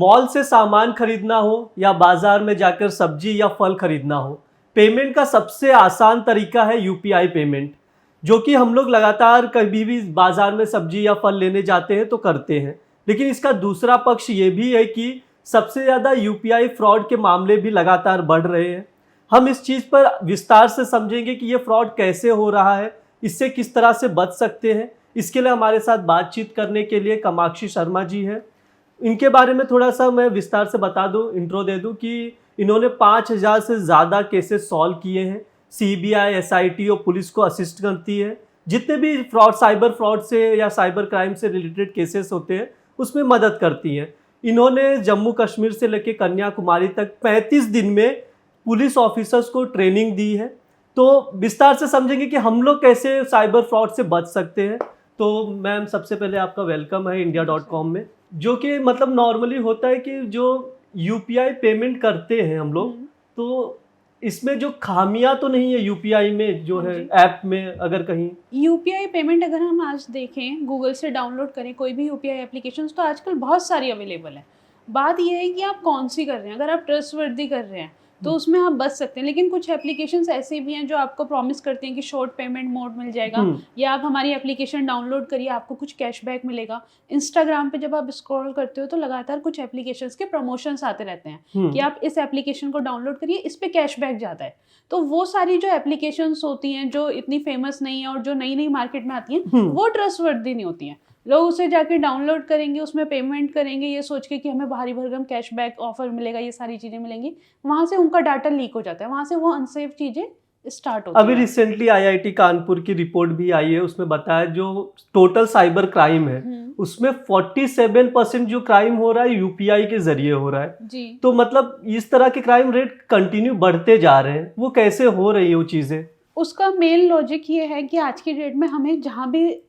Mall से सामान खरीदना हो या बाजार में जाकर सब्जी या फल खरीदना हो, पेमेंट का सबसे आसान तरीका है यूपीआई पेमेंट, जो कि हम लोग लगातार कभी भी बाजार में सब्जी या फल लेने जाते हैं तो करते हैं। लेकिन इसका दूसरा पक्ष ये भी है कि सबसे ज़्यादा यूपीआई फ्रॉड के मामले भी लगातार बढ़ रहे हैं। हम इस चीज़ पर विस्तार से समझेंगे कि ये फ्रॉड कैसे हो रहा है, इससे किस तरह से बच सकते हैं। इसके लिए हमारे साथ बातचीत करने के लिए कामाक्षी शर्मा जी हैं। इनके बारे में थोड़ा सा मैं विस्तार से बता दूं, इंट्रो दे दूं कि इन्होंने 5000 से ज़्यादा केसेस सॉल्व किए हैं। सीबीआई, एसआईटी और पुलिस को असिस्ट करती है। जितने भी फ्रॉड, साइबर फ्रॉड से या साइबर क्राइम से रिलेटेड केसेस होते हैं उसमें मदद करती हैं। इन्होंने जम्मू कश्मीर से लेकर कन्याकुमारी तक 35 दिन में पुलिस ऑफिसर्स को ट्रेनिंग दी है। तो विस्तार से समझेंगे कि हम लोग कैसे साइबर फ्रॉड से बच सकते हैं। तो मैम, सबसे पहले आपका वेलकम है India.com में। जो कि मतलब नॉर्मली होता है कि जो यूपीआई पेमेंट करते हैं हम लोग, तो इसमें जो खामियां तो नहीं है यूपीआई में जो है ऐप में, अगर कहीं यूपीआई पेमेंट अगर हम आज देखें, गूगल से डाउनलोड करें कोई भी यूपीआई एप्लीकेशन, तो आजकल बहुत सारी अवेलेबल है। बात यह है कि आप कौन सी कर रहे हैं। अगर आप ट्रस्टवर्दी कर रहे हैं तो उसमें आप बच सकते हैं, लेकिन कुछ एप्लीकेशंस ऐसे भी हैं जो आपको प्रॉमिस करते हैं कि शॉर्ट पेमेंट मोड मिल जाएगा, या आप हमारी एप्लीकेशन डाउनलोड करिए आपको कुछ कैशबैक मिलेगा। इंस्टाग्राम पे जब आप स्क्रॉल करते हो तो लगातार कुछ एप्लीकेशंस के प्रमोशंस आते रहते हैं कि आप इस एप्लीकेशन को डाउनलोड करिए, इस पे कैशबैक ज़्यादा है। तो वो सारी जो एप्लीकेशंस होती हैं जो इतनी फेमस नहीं है और जो नई नई मार्केट में आती हैं, वो ट्रस्टवर्दी नहीं होती हैं। लोग उसे जाके डाउनलोड करेंगे, उसमें पेमेंट करेंगे ये सोच के कि हमें भारी भरकम कैशबैक ऑफर मिलेगा, ये सारी चीज़ें मिलेंगी। वहाँ से उनका डाटा लीक हो जाता है, वहाँ से वो अनसेफ चीज़ें स्टार्ट होती है। अभी रिसेंटली आईआईटी कानपुर की रिपोर्ट भी आई है, उसमें बताया जो टोटल साइबर क्राइम है उसमें 47% जो क्राइम हो रहा है यूपीआई के जरिए हो रहा है जी। तो मतलब इस तरह के क्राइम रेट कंटिन्यू बढ़ते जा रहे हैं। वो कैसे हो रही है वो चीजें? उसका मेन लॉजिक ये है कि आज की डेट में हमें जहाँ भी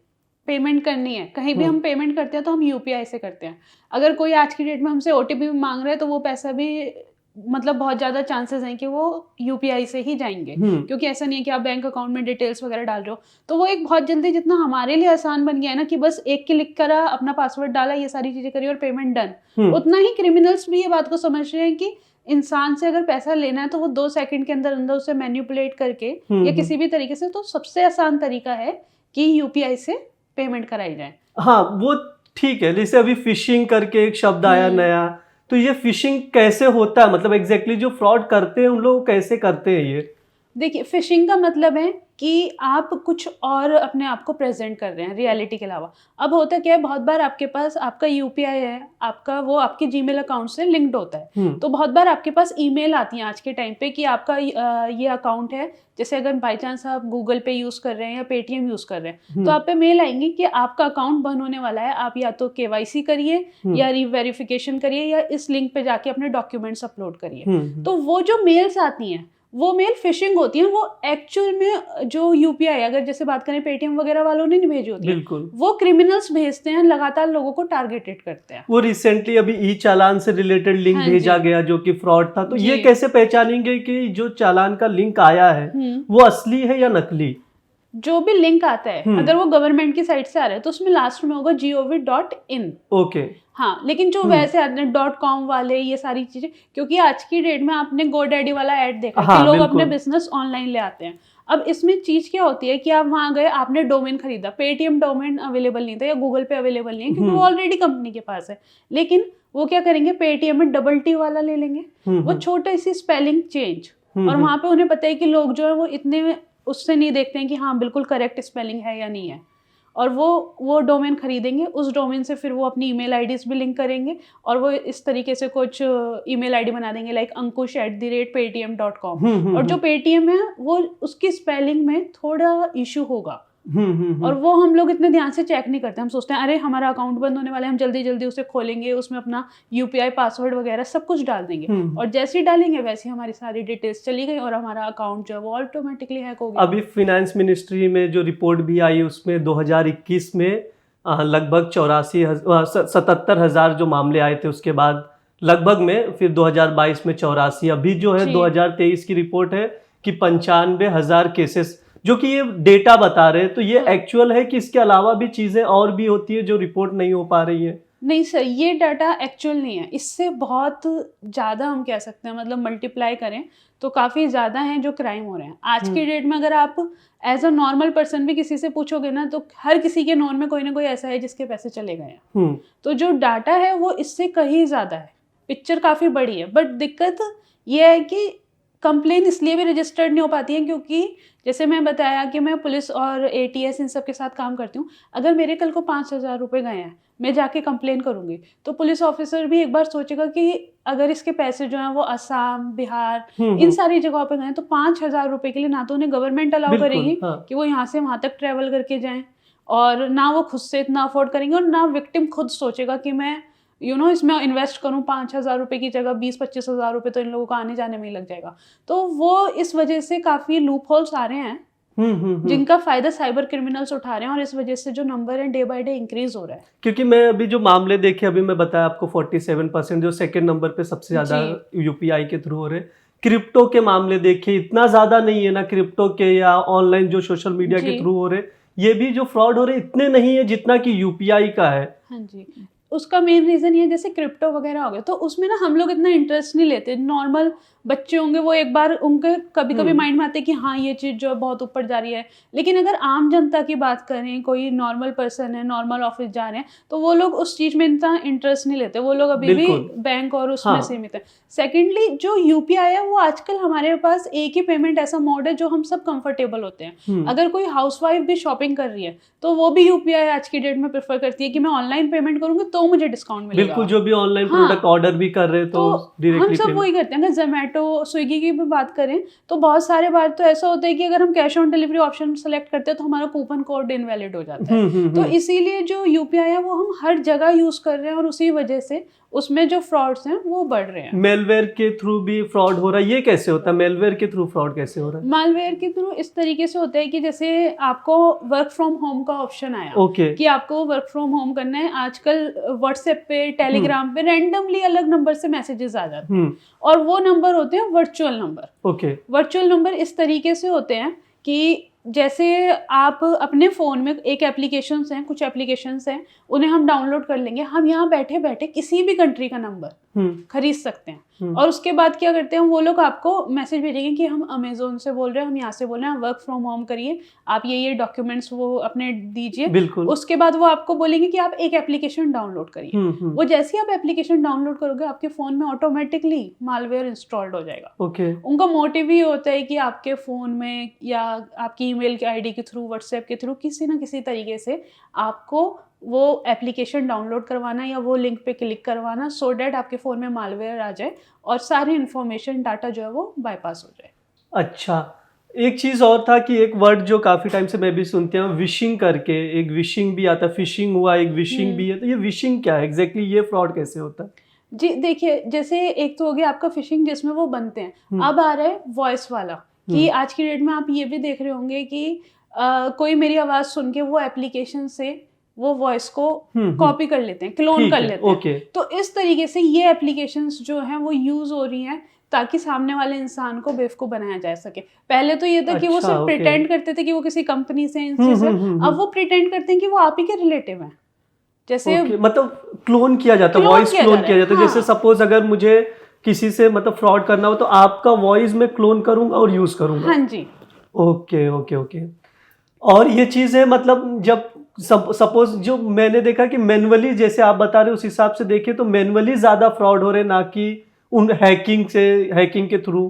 पेमेंट करनी है, कहीं भी हम पेमेंट करते हैं तो हम यूपीआई से करते हैं। अगर कोई आज की डेट में हमसे ओटीपी मांग रहा है तो वो पैसा भी मतलब बहुत ज़्यादा चांसेस हैं कि वो यूपीआई से ही जाएंगे, क्योंकि ऐसा नहीं है कि आप बैंक अकाउंट में डिटेल्स वगैरह डाल रहे हो। तो वो एक बहुत जल्दी, जितना हमारे लिए आसान बन गया है ना कि बस एक क्लिक करा, अपना पासवर्ड डाला, ये सारी चीज़ें करी और पेमेंट डन, उतना ही क्रिमिनल्स भी ये बात को समझ रहे हैं कि इंसान से अगर पैसा लेना है तो वो 2 सेकंड के अंदर अंदर उसे मैन्युपुलेट करके या किसी भी तरीके से, तो सबसे आसान तरीका है कि यूपीआई से पेमेंट कराई जाए। हाँ, वो ठीक है। जैसे अभी फिशिंग करके एक शब्द आया नया, तो ये फिशिंग कैसे होता है? मतलब एग्जैक्टली जो फ्रॉड करते हैं उन लोग कैसे करते हैं ये? देखिए, फिशिंग का मतलब है कि आप कुछ और अपने आप को प्रेजेंट कर रहे हैं रियलिटी के अलावा। अब होता क्या है, बहुत बार आपके पास आपका यूपीआई है, आपका वो आपके जीमेल अकाउंट से लिंक्ड होता है, तो बहुत बार आपके पास ईमेल आती है आज के टाइम पे कि आपका ये अकाउंट है। जैसे अगर बाई चांस आप गूगल पे यूज़ कर रहे हैं या पेटीएम यूज़ कर रहे हैं, तो आप पे मेल आएंगी कि आपका अकाउंट बंद होने वाला है, आप या तो केवाईसी करिए या रीवेरिफिकेशन करिए या इस लिंक पे जाके अपने डॉक्यूमेंट्स अपलोड करिए। तो वो जो मेल्स आती हैं वो मेल फिशिंग होती है। वो एक्चुअल में जो यूपीआई, अगर जैसे बात करें पेटीएम वगैरह वालों ने नहीं भेजी होती है, वो क्रिमिनल्स भेजते हैं, लगातार लोगों को टारगेटेड करते हैं। वो रिसेंटली अभी ई चालान से रिलेटेड लिंक भेजा गया जो कि फ्रॉड था, तो ये कैसे पहचानेंगे कि जो चालान का लिंक आया है वो असली है या नकली? जो भी लिंक आता है, अगर वो गवर्नमेंट की साइट से आ रहा है तो उसमें लास्ट में होगा gov.in। ओके। हाँ, लेकिन जो वैसे आते हैं .com वाले, ये सारी चीजें, क्योंकि आज की डेट में आपने GoDaddy वाला ऐड देखा है कि लोग अपने बिजनेस ऑनलाइन ले आते हैं। अब इसमें चीज क्या होती है कि आप वहां गए, आपने डोमेन खरीदा, पेटीएम डोमेन अवेलेबल नहीं था या गूगल पे अवेलेबल नहीं है क्योंकि वो ऑलरेडी कंपनी के पास है, लेकिन वो क्या करेंगे, पेटीएम में $T वाला ले लेंगे, वो छोटी सी स्पेलिंग चेंज, और वहां पे उन्हें पता है कि लोग जो है वो इतने उससे नहीं देखते हैं कि हाँ बिल्कुल करेक्ट स्पेलिंग है या नहीं है, और वो डोमेन खरीदेंगे। उस डोमेन से फिर वो अपनी ईमेल आईडीज भी लिंक करेंगे और वो इस तरीके से कुछ ईमेल आईडी बना देंगे लाइक ankush@paytm.com, और जो पेटीएम है वो उसकी स्पेलिंग में थोड़ा इशू होगा, और वो हम लोग इतने ध्यान से चेक नहीं करते। हम सोचते हैं अरे हमारा अकाउंट बंद होने वाला है, हम जल्दी जल्दी उसे खोलेंगे, उसमें अपना यूपीआई पासवर्ड वगैरह सब कुछ डाल देंगे, और जैसे ही डालेंगे वैसे ही हमारी सारी डिटेल्स चली गई और हमारा अकाउंट जो है वो ऑटोमेटिकली हैक हो गया। अभी फिनेंस मिनिस्ट्री में जो रिपोर्ट भी आई उसमें 2021 में लगभग 77,000 जो मामले आए थे, उसके बाद लगभग में फिर 2022 में 84, अभी जो है 2023 की रिपोर्ट है कि 95,000 केसेस, जो कि ये डेटा बता रहे हैं। तो ये एक्चुअल है कि इसके अलावा भी चीजें और भी होती है जो रिपोर्ट नहीं हो पा रही है? नहीं सर, ये डाटा एक्चुअल नहीं है, इससे बहुत ज़्यादा हम कह सकते हैं, मतलब मल्टीप्लाई करें तो काफ़ी ज़्यादा हैं जो क्राइम हो रहे हैं आज की डेट में। अगर आप एज अ नॉर्मल पर्सन भी किसी से पूछोगे ना, तो हर किसी के नोन में कोई ना कोई ऐसा है जिसके पैसे चले गए हैं। तो जो डाटा है वो इससे कहीं ज़्यादा है, पिक्चर काफ़ी बड़ी है। बट दिक्कत ये है कि कंप्लेन इसलिए भी रजिस्टर्ड नहीं हो पाती है क्योंकि जैसे मैं बताया कि मैं पुलिस और ATS इन सब के साथ काम करती हूँ। अगर मेरे कल को 5,000 रुपये गए हैं, मैं जाके कंप्लेन करूँगी, तो पुलिस ऑफिसर भी एक बार सोचेगा कि अगर इसके पैसे जो हैं वो असम, बिहार इन सारी जगहों पे गए, तो 5,000 रुपये के लिए ना तो उन्हें गवर्नमेंट अलाउ करेगी कि वो यहाँ से वहाँ तक ट्रैवल करके जाएं, और ना वो खुद से इतना अफोर्ड करेंगे, और ना विक्टिम खुद सोचेगा कि मैं इसमें इन्वेस्ट करूँ 5,000 रुपये की जगह 20-25,000 रुपये तो इन लोगों को आने जाने में ही लग जाएगा। तो वो इस वजह से काफ़ी लूप होल्स आ रहे हैं जिनका फायदा साइबर क्रिमिनल्स उठा रहे हैं, और इस वजह से जो नंबर है डे बाय डे इंक्रीज हो रहा है। क्योंकि मैं अभी जो मामले देखे, अभी मैं बताया आपको 47% जो सेकंड नंबर पे सबसे ज्यादा UPI के थ्रू हो रहे। क्रिप्टो के मामले देखे इतना ज्यादा नहीं है ना, क्रिप्टो के या ऑनलाइन जो सोशल मीडिया के थ्रू हो रहे, ये भी जो फ्रॉड हो रहे इतने नहीं है जितना कि UPI का है। हाँ जी, उसका मेन रीज़न ये, जैसे क्रिप्टो वगैरह हो गया, तो उसमें ना हम लोग इतना इंटरेस्ट नहीं लेते। नॉर्मल बच्चे होंगे वो एक बार उनके कभी कभी माइंड में आते हैं कि हाँ ये चीज़ जो है बहुत ऊपर जा रही है, लेकिन अगर आम जनता की बात करें, कोई नॉर्मल पर्सन है, नॉर्मल ऑफिस जा रहे हैं, तो वो लोग उस चीज़ में इतना इंटरेस्ट नहीं लेते, वो लोग अभी भी बैंक और उसमें सीमित है। सेकेंडली जो UPI है वो आजकल हमारे पास एक ही पेमेंट ऐसा मोड है जो हम सब कंफर्टेबल होते हैं। अगर कोई हाउसवाइफ भी शॉपिंग कर रही है तो वो भी UPI आज की डेट में प्रेफर करती है कि मैं ऑनलाइन पेमेंट करूंगी तो मुझे डिस्काउंट मिलेगा। बिल्कुल, जो भी ऑनलाइन प्रोडक्ट ऑर्डर भी कर रहे तो हम सब वही करते हैं। अगर जोमेटो, स्विगी की भी बात करें तो बहुत सारे बार तो ऐसा होता है कि अगर हम cash on delivery option select करते हैं तो हमारा कूपन कोड इनवैलिड हो जाता है। तो इसीलिए जो UPI है वो हम हर जगह यूज कर रहे हैं, और उसी वजह से उसमें जो फ्रॉड्स हैं वो बढ़ रहे हैं। मेलवेयर के थ्रू भी फ्रॉड हो रहा है, ये कैसे होता है? मेलवेयर के थ्रू फ्रॉड कैसे हो रहा है? मालवेयर के थ्रू इस तरीके से होता है कि जैसे आपको वर्क फ्रॉम होम का ऑप्शन आया, कि आपको वर्क फ्रॉम होम करना है। आजकल व्हाट्सएप पे, टेलीग्राम पे रैंडमली अलग नंबर से मैसेजेस आ जाते हैं, और वो नंबर होते हैं वर्चुअल नंबर। वर्चुअल नंबर इस तरीके से होते हैं कि जैसे आप अपने फ़ोन में एक एप्लीकेशंस हैं, कुछ एप्लीकेशंस हैं, उन्हें हम डाउनलोड कर लेंगे, हम यहाँ बैठे बैठे किसी भी कंट्री का नंबर खरीद सकते हैं। और उसके बाद क्या करते हैं, वो लोग आपको मैसेज भेजेंगे कि हम अमेजोन से बोल रहे हैं, हम यहाँ से बोल रहे हैं, वर्क फ्रॉम होम करिए, आप ये डॉक्यूमेंट्स वो अपने दीजिए। उसके बाद वो आपको बोलेंगे कि आप एक एप्लीकेशन डाउनलोड करिए। वो जैसे ही आप एप्लीकेशन डाउनलोड करोगे, आपके फ़ोन में ऑटोमेटिकली मालवेयर इंस्टॉल्ड हो जाएगा। उनका मोटिव ही होता है कि आपके फ़ोन में या आपकी ईमेल के ID के थ्रू, व्हाट्सएप के थ्रू किसी ना किसी तरीके से आपको वो एप्लीकेशन डाउनलोड करवाना या वो लिंक पे क्लिक करवाना, सो डैट आपके फ़ोन में मालवेयर आ जाए और सारी इन्फॉर्मेशन, डाटा जो है वो बाईपास हो जाए। अच्छा, एक चीज़ और था कि एक वर्ड जो काफ़ी टाइम से मैं भी सुनती हूँ, विशिंग करके, एक विशिंग भी आता है, फिशिंग हुआ, एक विशिंग भी है, तो ये विशिंग क्या है एग्जैक्टली? ये फ्रॉड कैसे होता है? जी देखिए, जैसे एक तो हो गया आपका फिशिंग जिसमें वो बनते हैं, अब आ रहा है वॉइस वाला, कि आज की डेट में आप ये भी देख रहे होंगे कि कोई मेरी आवाज़ सुन के वो एप्लीकेशन से वो वॉइस को कॉपी कर लेते हैं, क्लोन कर लेते हैं। तो इस तरीके से ये एप्लीकेशंस जो हैं वो यूज हो रही हैं ताकि सामने वाले इंसान को बेवकूफ बनाया जा सके। पहले तो ये था कि वो सिर्फ प्रिटेंड करते थे कि वो किसी कंपनी से, इनसे से, अब वो प्रिटेंड करते हैं कि वो आप ही के रिलेटिव हैं। जैसे मतलब क्लोन किया जाता है, वॉइस क्लोन किया जाता है। जैसे सपोज अगर मुझे किसी से मतलब फ्रॉड करना हो तो आपका वॉइस में क्लोन करूंगा और यूज करूंगा। हाँ जी। Okay okay okay. और ये चीज है मतलब जब सपोज जो मैंने देखा कि मैनुअली, जैसे आप बता रहे उस हिसाब से देखें तो मैनुअली ज्यादा फ्रॉड हो रहे, ना कि उन हैकिंग के थ्रू।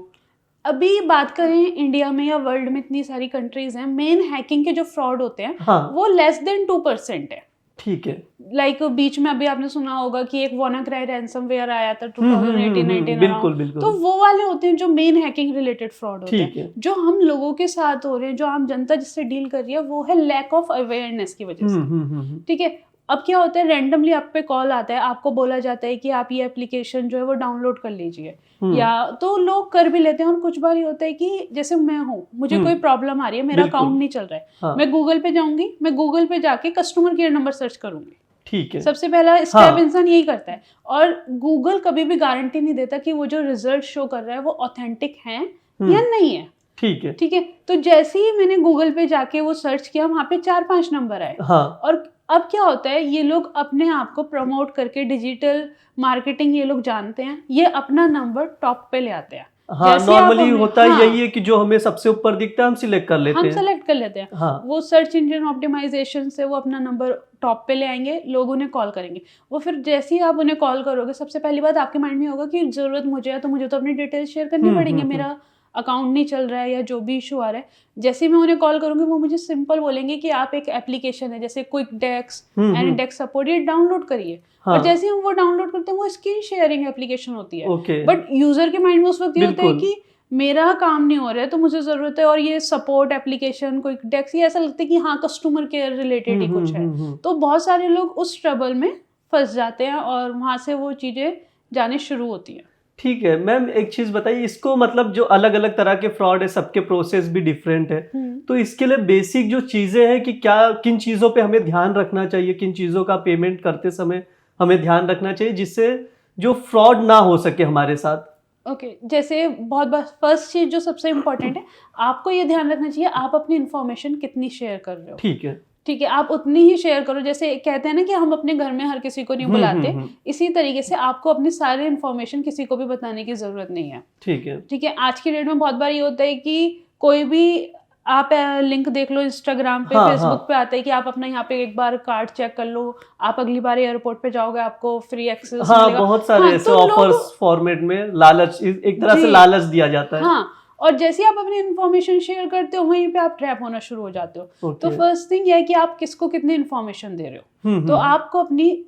अभी बात करें इंडिया में या वर्ल्ड में, इतनी सारी कंट्रीज हैं, मेन हैकिंग के जो फ्रॉड होते हैं वो लेस देन 2% है। ठीक है। लाइक बीच में अभी आपने सुना होगा कि एक WannaCry रैंसमवेयर आया था 2018-19। बिल्कुल। तो वो वाले होते हैं जो मेन हैकिंग रिलेटेड फ्रॉड होते हैं। जो हम लोगों के साथ हो रहे हैं, जो आम जनता जिससे डील कर रही है, वो है लैक ऑफ अवेयरनेस की वजह से। ठीक है। अब क्या होता है, रैंडमली आप पे कॉल आता है, आपको बोला जाता है कि आप ये एप्लीकेशन जो है वो डाउनलोड कर लीजिए, या तो लोग कर भी लेते हैं। और कुछ बार ये होता है कि जैसे मैं हूँ, मुझे कोई प्रॉब्लम आ रही है, मेरा अकाउंट नहीं चल रहा है, मैं गूगल पे जाऊंगी, मैं गूगल पे जाके कस्टमर केयर नंबर सर्च करूंगी। ठीक है। सबसे पहला स्टेप इंसान यही करता है। और गूगल कभी भी गारंटी नहीं देता कि वो जो रिजल्ट शो कर रहा है वो ऑथेंटिक है या नहीं है। ठीक है। तो जैसे ही मैंने गूगल पे जाके वो सर्च किया, वहाँ पे 4-5 नंबर आए। और अब क्या होता है, ये लोग अपने आप को प्रमोट करके डिजिटल मार्केटिंग ये लोग जानते हैं, ये अपना नंबर टॉप पे ले आते हैं। हाँ, जैसे आप नॉर्मली अपने- होता हाँ, यही है कि जो हमें सबसे ऊपर दिखता है हम सिलेक्ट कर लेते हम हैं। सेलेक्ट कर लेते हैं। हाँ, वो सर्च इंजन ऑप्टिमाइजेशन से वो अपना नंबर टॉप पे ले आएंगे, लोग उन्हें कॉल करेंगे। वो फिर जैसे ही आप उन्हें कॉल करोगे, सबसे पहली बात आपके माइंड में होगा कि ज़रूरत मुझे है, तो मुझे तो अपनी डिटेल्स शेयर करनी पड़ेंगे, मेरा अकाउंट नहीं चल रहा है या जो भी इशू आ रहा है। जैसे ही मैं उन्हें कॉल करूंगी, वो मुझे सिंपल बोलेंगे कि आप एक एप्लीकेशन है जैसे क्विक डेस्क, एनीडेस्क सपोर्ट, ये डाउनलोड करिए। हाँ, और जैसे ही हम वो डाउनलोड करते हैं, वो स्क्रीन शेयरिंग एप्लीकेशन होती है। ओके, बट यूजर के माइंड में उस वक्त ये होता है बिल्कुल। कि मेरा काम नहीं हो रहा है तो मुझे ज़रूरत है, और ये सपोर्ट एप्लीकेशन क्विक डेस्क, ये ऐसा लगता है कि हाँ कस्टमर केयर रिलेटेड ही कुछ है। तो बहुत सारे लोग उस ट्रबल में फंस जाते हैं और वहाँ से वो चीज़ें जाने शुरू होती हैं। ठीक है मैम, एक चीज बताइए, इसको मतलब जो अलग अलग तरह के फ्रॉड है सबके प्रोसेस भी डिफरेंट है, तो इसके लिए बेसिक जो चीजें हैं कि क्या किन चीजों पे हमें ध्यान रखना चाहिए, किन चीजों का पेमेंट करते समय हमें ध्यान रखना चाहिए जिससे जो फ्रॉड ना हो सके हमारे साथ? ओके, जैसे बहुत बार फर्स्ट चीज़ जो सबसे इम्पोर्टेंट है, आपको ये ध्यान रखना चाहिए आप अपनी इन्फॉर्मेशन कितनी शेयर कर रहे हो। ठीक है। ठीक है, आप उतनी ही शेयर करो। जैसे कहते हैं ना कि हम अपने घर में हर किसी को नहीं बुलाते, इसी तरीके से आपको अपनी सारी इन्फॉर्मेशन किसी को भी बताने की जरूरत नहीं है। ठीक है। ठीक है, आज की डेट में बहुत बार ये होता है कि कोई भी आप लिंक देख लो इंस्टाग्राम पे, हाँ, फेसबुक हाँ। पे आता है कि आप अपना यहाँ पे एक बार कार्ड चेक कर लो, आप अगली बार एयरपोर्ट पे जाओगे आपको फ्री एक्सेस हाँ, मिलेगा। बहुत सारे हाँ, ऐसे तो ऑफर्स फॉर्मेट में लालच, एक तरह से जी। लालच दिया जाता है। हाँ, और जैसे ही आप अपनी इन्फॉर्मेशन शेयर करते हो, वहीं पे आप ट्रैप होना शुरू हो जाते हो। तो ओके। फर्स्ट थिंग यह है कि आप किसको कितनी इन्फॉर्मेशन दे रहे हो। तो आपको अपनी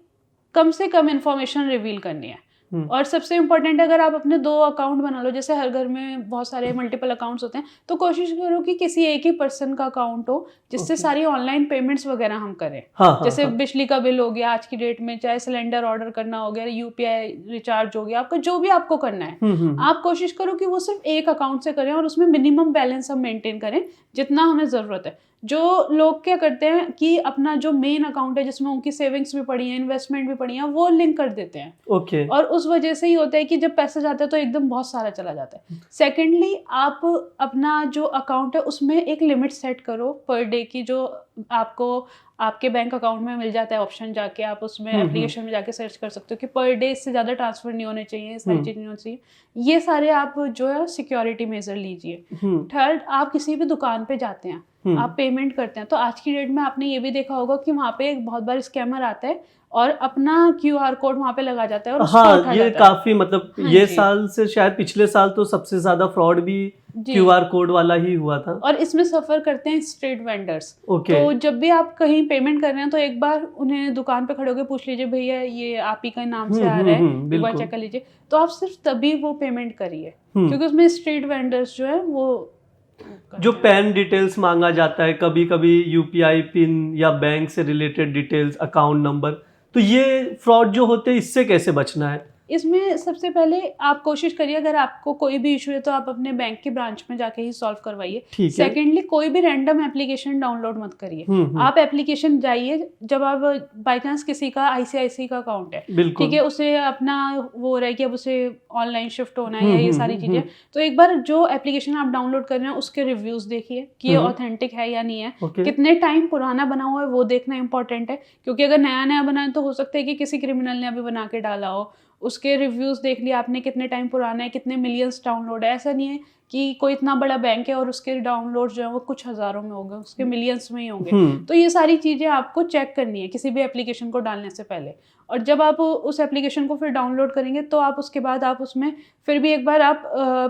कम से कम इन्फॉर्मेशन रिवील करनी है। और सबसे इम्पोर्टेंट, अगर आप अपने 2 अकाउंट बना लो, जैसे हर घर में बहुत सारे मल्टीपल अकाउंट्स होते हैं, तो कोशिश करो कि किसी एक ही पर्सन का अकाउंट हो जिससे ओके। सारी ऑनलाइन पेमेंट्स वगैरह हम करें। हाँ, हाँ, जैसे हाँ। बिजली का बिल हो गया आज की डेट में, चाहे सिलेंडर ऑर्डर करना हो गया, यूपीआई रिचार्ज हो गया, आपका जो भी आपको करना है, आप कोशिश करो कि वो सिर्फ एक अकाउंट से करें और उसमें मिनिमम बैलेंस हम मेंटेन करें जितना हमें ज़रूरत है। जो लोग क्या करते हैं कि अपना जो मेन अकाउंट है जिसमें उनकी सेविंग्स भी पड़ी है, इन्वेस्टमेंट भी पड़ी है, वो लिंक कर देते हैं। ओके। और उस वजह से ही होता है कि जब पैसा जाता है तो एकदम बहुत सारा चला जाता है। सेकेंडली, आप अपना जो अकाउंट है उसमें एक लिमिट सेट करो पर डे की, जो आपको आपके बैंक अकाउंट में मिल जाता है ऑप्शन, जाके आप उसमें एप्लीकेशन में जाके सर्च कर सकते हो कि पर डे इससे ज़्यादा ट्रांसफर नहीं होने चाहिए, सारी चीज़ नहीं होनी चाहिए। ये सारे आप जो है सिक्योरिटी मेजर लीजिए। थर्ड, आप किसी भी दुकान पे जाते हैं, आप पेमेंट करते हैं, तो आज की डेट में आपने ये भी देखा होगा कि वहाँ पे एक बहुत बार स्कैमर आता है और अपना QR कोड वहाँ पे लगा जाता है और उसको उठा हाँ, ये जाता है। काफी मतलब हाँ ये जी। साल से शायद पिछले साल तो सबसे ज्यादा फ्रॉड भी जी। QR कोड वाला ही हुआ था। और इसमें सफर करते हैं स्ट्रीट वेंडर्स। ओके। तो जब भी आप कहीं पेमेंट कर रहे हैं तो एक बार उन्हें दुकान पे खड़े होकर पूछ लीजिए, भैया ये आप ही का नाम से आ रहा है, एक बार बिल्कुल। चेक कर लीजिए। तो आप सिर्फ तभी वो पेमेंट करिए, क्योंकि उसमें स्ट्रीट वेंडर्स जो है वो जो पैन डिटेल्स मांगा जाता है, कभी कभी यूपीआई पिन या बैंक से रिलेटेड डिटेल्स, अकाउंट नंबर, तो ये फ्रॉड जो होते हैं इससे कैसे बचना है? इसमें सबसे पहले आप कोशिश करिए, अगर आपको कोई भी इशू है तो आप अपने बैंक के ब्रांच में जाके ही सॉल्व करवाइए। ठीक है। सेकेंडली, कोई भी रैंडम एप्लीकेशन डाउनलोड मत करिए। आप एप्लीकेशन जाइए, जब आप बाई चांस किसी का ICICI का अकाउंट है, बिल्कुल। ठीक है, उसे अपना वो रहे कि अब उसे ऑनलाइन शिफ्ट होना है या ये सारी चीज़ें, तो एक बार जो एप्लीकेशन आप डाउनलोड कर रहे हैं उसके रिव्यूज़ देखिए कि ये ऑथेंटिक है या नहीं है। कितने टाइम पुराना बना हुआ है वो देखना इंपॉर्टेंट है, क्योंकि अगर नया नया बना है तो हो सकता है कि किसी क्रिमिनल ने अभी बना के डाला हो। उसके रिव्यूज़ देख लिया आपने, कितने टाइम पुराना है, कितने मिलियंस डाउनलोड है। ऐसा नहीं है कि कोई इतना बड़ा बैंक है और उसके डाउनलोड जो है वो कुछ हज़ारों में होंगे, उसके मिलियंस में ही होंगे। तो ये सारी चीज़ें आपको चेक करनी है किसी भी एप्लीकेशन को डालने से पहले। और जब आप उस एप्लीकेशन को फिर डाउनलोड करेंगे तो आप उसके बाद आप उसमें फिर भी एक बार आप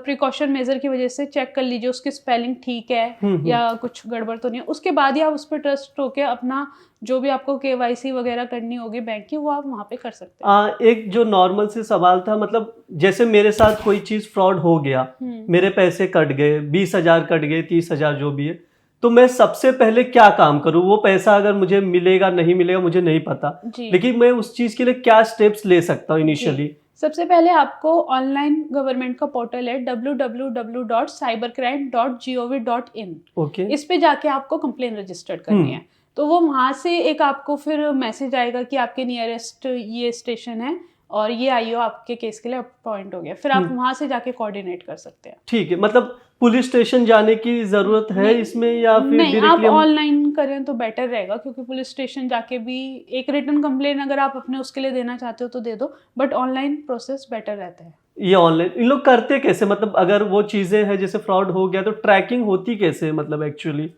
प्रिकॉशन मेजर की वजह से चेक कर लीजिए उसकी स्पेलिंग ठीक है या कुछ गड़बड़ तो नहीं है। उसके बाद ही आप उस पर ट्रस्ट होकर अपना जो भी आपको KYC वगैरह करनी होगी बैंक की, वो आप वहाँ पे कर सकते हैं। एक जो नॉर्मल से सवाल था, मतलब जैसे मेरे साथ कोई चीज फ्रॉड हो गया, मेरे पैसे कट गए, 20,000 कट गए, 30,000 जो भी है, तो मैं सबसे पहले क्या काम करूं? वो पैसा अगर मुझे मिलेगा नहीं मिलेगा मुझे नहीं पता, लेकिन मैं उस चीज के लिए क्या स्टेप्स ले सकता हूं इनिशियली? सबसे पहले आपको ऑनलाइन गवर्नमेंट का पोर्टल है www.cybercrime.gov.in। ओके। इस पे जाके आपको कंप्लेन रजिस्टर्ड करनी है। तो वो वहाँ से एक आपको फिर मैसेज आएगा कि आपके नियरेस्ट ये स्टेशन है, और ये आईओ आपके केस के लिए अपॉइंट हो गया, फिर आप वहां से जाके कोऑर्डिनेट कर सकते हैं। ठीक है, मतलब पुलिस स्टेशन जाने की जरूरत है नहीं, इसमें या फिर नहीं, आप डायरेक्टली ऑनलाइन करें तो बेटर रहेगा, क्योंकि पुलिस स्टेशन जाके भी एक रिटन कंप्लेन अगर आप अपने उसके लिए देना चाहते हो तो दे दो, बट ऑनलाइन प्रोसेस बेटर रहता है। ये ऑनलाइन इन लोग करते कैसे, मतलब अगर वो चीजें हैं जैसे फ्रॉड हो गया तो ट्रैकिंग होती कैसे, मतलब एक्चुअली?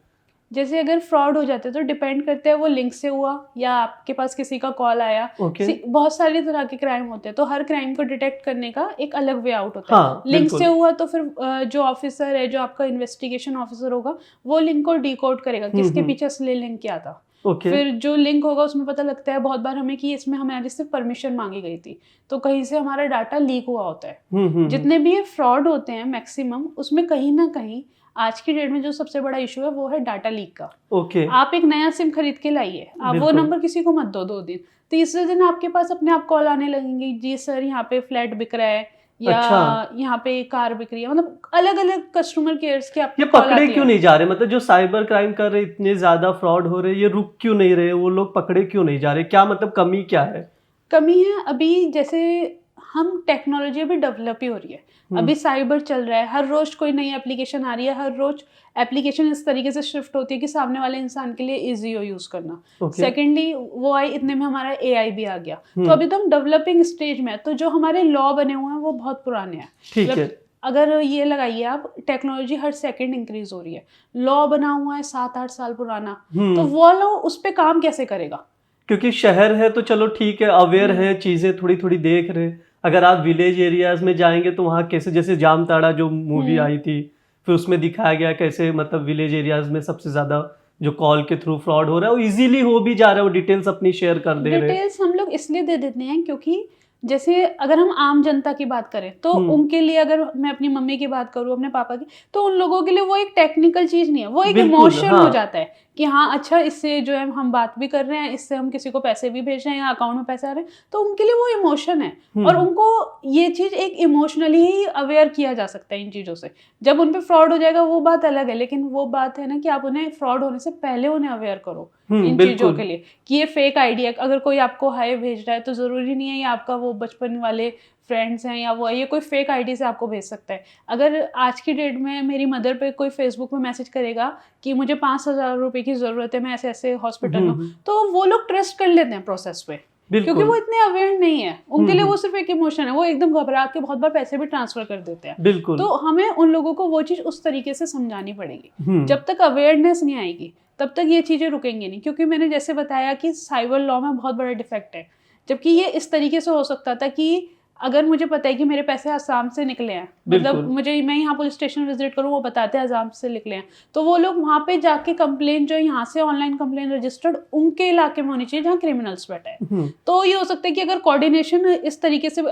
जैसे अगर फ्रॉड हो जाते हैं तो डिपेंड करता है वो लिंक से हुआ या आपके पास किसी का कॉल आया। ओके। बहुत सारी तरह के क्राइम होते हैं, तो हर क्राइम को डिटेक्ट करने का एक अलग वे आउट होता है। हाँ, लिंक बिल्कुल। से हुआ तो फिर जो ऑफिसर है, जो आपका इन्वेस्टिगेशन ऑफिसर होगा, वो लिंक को डिकोड करेगा किसके पीछे असली लिंक क्या था। ओके। फिर जो लिंक होगा उसमें पता लगता है बहुत बार हमें कि इसमें हमारी सिर्फ परमिशन मांगी गई थी, तो कहीं से हमारा डाटा लीक हुआ होता है। जितने भी ये फ्रॉड होते हैं मैक्सिमम, उसमें कहीं ना कहीं आज की डेट में जो सबसे बड़ा इशू है वो है डाटा लीक का। ओके। आप एक नया सिम खरीद के लाइए, आप वो बिल्कुल। नंबर किसी को मत दो, 2 दिन, तीसरे दिन आपके पास अपने आप कॉल आने लगेंगे, जी सर यहाँ पे फ्लैट बिक रहा है, या अच्छा। यहाँ पे कार बिक रही है, मतलब अलग अलग कस्टमर केयर के आपके ये कॉल पकड़े आते क्यों हैं। नहीं जा रहे, मतलब जो साइबर क्राइम कर रहे इतने ज्यादा फ्रॉड हो रहे, ये रुक क्यों नहीं रहे, वो लोग पकड़े क्यों नहीं जा रहे, क्या मतलब कमी क्या है? कमी है अभी, जैसे हम टेक्नोलॉजी अभी डेवलप ही हो रही है, अभी साइबर चल रहा है, हर रोज कोई नई एप्लीकेशन आ रही है, हर रोज एप्लीकेशन इस तरीके से शिफ्ट होती है कि सामने वाले इंसान के लिए इजी हो यूज करना। ओके। सेकेंडली वो आई, इतने में हमारा एआई भी आ गया, तो अभी तो हम डेवलपिंग स्टेज में है, तो जो हमारे लॉ बने हुए हैं वो बहुत पुराने हैं। ठीक मतलब है। अगर ये लगाइए आप, टेक्नोलॉजी हर सेकंड इंक्रीज हो रही है, लॉ बना हुआ है 7-8 साल पुराना, तो वो लॉ उस पे काम कैसे करेगा? क्योंकि शहर है तो चलो ठीक है, अवेयर है, चीजें थोड़ी थोड़ी देख रहे। अगर आप विलेज एरियाज में जाएंगे तो वहाँ कैसे, जैसे जामताड़ा जो मूवी आई थी, फिर उसमें दिखाया गया कैसे मतलब विलेज एरियाज में सबसे ज्यादा जो कॉल के थ्रू फ्रॉड हो रहा है, वो इजीली हो भी जा रहा है, वो डिटेल्स अपनी शेयर कर दे रहे। डिटेल्स हम लोग इसलिए दे देते हैं क्योंकि जैसे अगर हम आम जनता की बात करें तो उनके लिए, अगर मैं अपनी मम्मी की बात करूं, अपने पापा की, तो उन लोगों के लिए वो एक टेक्निकल चीज नहीं है, वो एक बिल्कुल, इमोशन हाँ। हो जाता है कि हाँ अच्छा, इससे जो है हम बात भी कर रहे हैं, इससे हम किसी को पैसे भी भेज रहे हैं या अकाउंट में पैसे आ रहे हैं, तो उनके लिए वो इमोशन है। और उनको ये चीज एक इमोशनली ही अवेयर किया जा सकता है इन चीजों से। जब उन पे फ्रॉड हो जाएगा वो बात अलग है, लेकिन वो बात है ना कि आप उन्हें फ्रॉड होने से पहले उन्हें अवेयर करो इन चीजों के लिए, कि ये फेक आईडी है। अगर कोई आपको हाय भेज रहा है तो जरूरी नहीं है ये आपका वो बचपन वाले फ्रेंड्स हैं या वो, ये कोई फेक आईडी से आपको भेज सकता है। अगर आज की डेट में मेरी मदर पे कोई फेसबुक में मैसेज करेगा कि मुझे 5,000 रुपए की जरूरत है, मैं ऐसे ऐसे हॉस्पिटल में हूं, तो वो लोग ट्रस्ट कर लेते हैं प्रोसेस पे, क्योंकि वो इतने अवेयर नहीं है, उनके लिए वो सिर्फ एक इमोशन है, वो एकदम घबरा के बहुत बार पैसे भी ट्रांसफर कर देते हैं। बिल्कुल। तो हमें उन लोगों को वो चीज उस तरीके से समझानी पड़ेगी। जब तक अवेयरनेस नहीं आएगी तब तक ये चीजें रुकेंगी नहीं, क्योंकि मैंने जैसे बताया कि साइबर लॉ में बहुत बड़ा डिफेक्ट है। जबकि ये इस तरीके से हो सकता था कि अगर मुझे पता है कि मेरे पैसे आसाम से निकले हैं, मतलब मैं यहाँ पुलिस स्टेशन विजिट करूँ, वो बताते हैं आसाम से निकले हैं, तो वो लोग वहाँ पे जाके कंप्लेन जो यहाँ से ऑनलाइन कंप्लेन रजिस्टर्ड उनके इलाके में होनी चाहिए जहाँ क्रिमिनल्स बैठे हैं। तो ये हो सकता है कि अगर कोऑर्डिनेशन इस तरीके से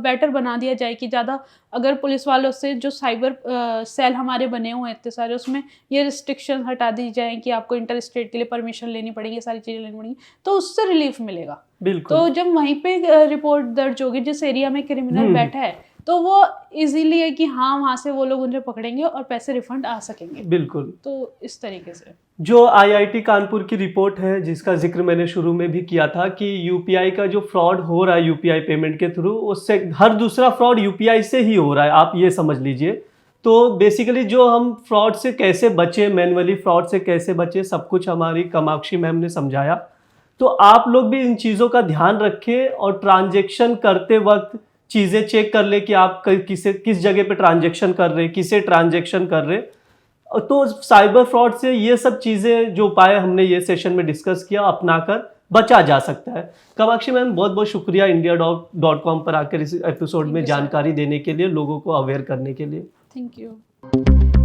बेटर बना दिया जाए कि ज़्यादा, अगर पुलिस वालों से जो साइबर सेल हमारे बने हुए हैं इतने सारे, उसमें ये रिस्ट्रिक्शन हटा दी जाए कि आपको इंटर स्टेट के लिए परमिशन लेनी पड़ेगी, सारी चीज़ें लेनी पड़ेंगी, तो उससे रिलीफ मिलेगा। तो जब वहीं पे रिपोर्ट दर्ज होगी जिस एरिया में क्रिमिनल बैठा है, तो वो इजीली है कि हाँ वहां से वो लोग उन्हें पकड़ेंगे और पैसे रिफंड आ सकेंगे। बिल्कुल। तो इस तरीके से जो आईआईटी कानपुर की रिपोर्ट है, जिसका जिक्र मैंने शुरू में भी किया था कि यूपीआई का जो फ्रॉड हो रहा है यूपीआई पेमेंट के थ्रू, उससे हर दूसरा फ्रॉड यूपीआई से ही हो रहा है, आप ये समझ लीजिए। तो बेसिकली जो हम फ्रॉड से कैसे बचे, मैनुअली फ्रॉड से कैसे बचे, सब कुछ हमारी कामाक्षी मैम ने समझाया। तो आप लोग भी इन चीज़ों का ध्यान रखें और ट्रांजैक्शन करते वक्त चीज़ें चेक कर ले कि आप किस जगह पे ट्रांजैक्शन कर रहे, किसे ट्रांजैक्शन कर रहे। तो साइबर फ्रॉड से ये सब चीज़ें जो उपाय हमने ये सेशन में डिस्कस किया, अपनाकर बचा जा सकता है। कामाक्षी मैम, बहुत बहुत शुक्रिया india.com पर आकर इस एपिसोड में जानकारी देने के लिए, लोगों को अवेयर करने के लिए। Thank you.